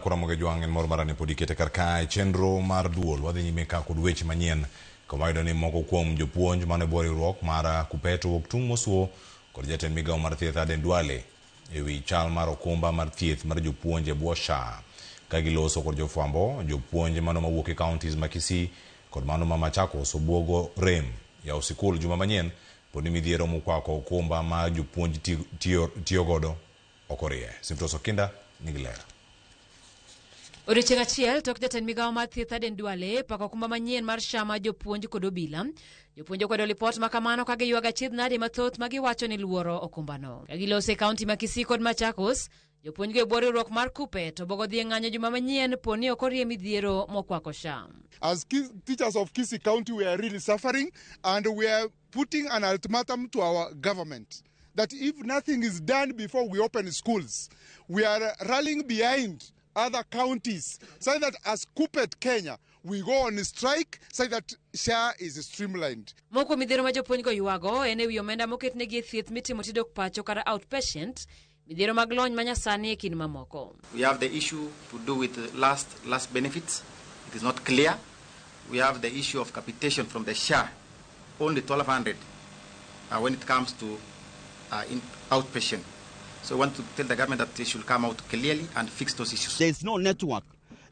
Ramogi juang'en moro marane podi kete karkae chenro mar duol wadhi nyime ka kod weche manyien komayudo ni moko kuom jopuonj mane bwo riwruok mar Kupeto wuok tung' mosuo kod jatend migawo mar thieth Aden Duale ewi chal mar okumba mar thieth mar jopuonj e bwo SHA ka giloso kod jofwambo. Jopuonj mano mawuok e counties ma Kisii kod mano ma Machakos, Obuogo, Rem yawo sikul juma manyien poni midhiero mokwako okumba ma jopuonj tiyo godo ok orie. Simtos Okinda nigi ler. Odiochieng' achiel tok jatend migawo mar thieth Aden Duale pako okumba manyien mar SHA ma jopuonj kod obila. Jopuonj okwedo lipot makamano ka giywago achiedh nade mathoth ma giwacho ni luoro okumbano. Ka gilose kaunti ma Kisii kod Machakos, jopuonj go e bwo riwruok mar Kupeto bogo dhi ng'anyo juma manyien poni ok orie midhiero mokwako SHA. As teachers of Kisii County, we are really suffering, and we are putting an ultimatum to our government that if nothing is done before we open schools, we are rallying behind other counties so that as Kupeto Kenya, we go on strike so that SHA is streamlined. Moko midhiero ma jopuonj go ywago en ewi omenda moketnegi e thieth mitimo tidok pacho kata outpatient, midhiero mag lony manyasani e kind mamoko. We have the issue to do with the last benefits. It is not clear. We have the issue of capitation from the SHA, only 1,200 when it comes to in outpatient. So we want to tell the government that they should come out clearly and fix those issues. There is no network.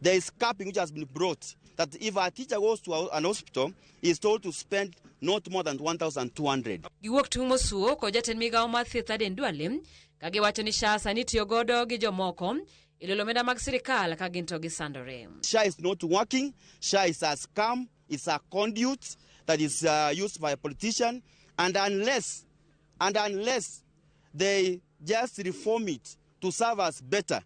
There is capping which has been brought that if a teacher goes to an hospital, he is told to spend not more than 1,200. Giwuok tung' mosuo ko jatend migawo mar thieth Aden Duale ka giwacho ni SHA sani tiyo godo gi jomoko ilolo omenda mag sirikal ka ginto gisandore. SHA is not working. SHA is a scam. It's a conduit that is used by a politician. And unless they just reform it to serve us better,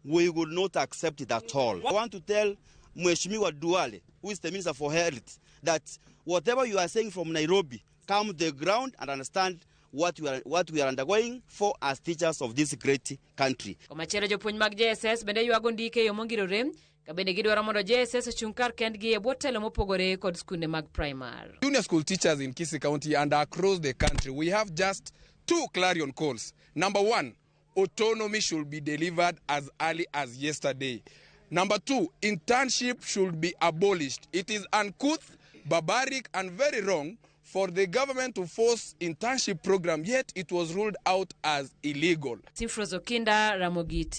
we will not accept it at all. I want to tell Mheshimiwa Duale, who is the Minister for Health, that whatever you are saying from Nairobi, come to the ground and understand what we are undergoing for as teachers of this great country. Komachero jopuonj mag JSS bende ywago ndike yo mongirore ka bende gidwaro mondo JSS ochung' kar kendgi e bwo telo mopogore kod skunde mag primary. Junior school teachers in Kisii County and across the country, we have just two clarion calls. Number one, autonomy should be delivered as early as yesterday. Number two, internship should be abolished. It is uncouth, barbaric, and very wrong for the government to force internship program, yet it was ruled out as illegal. Simtos Okinda, Ramogi.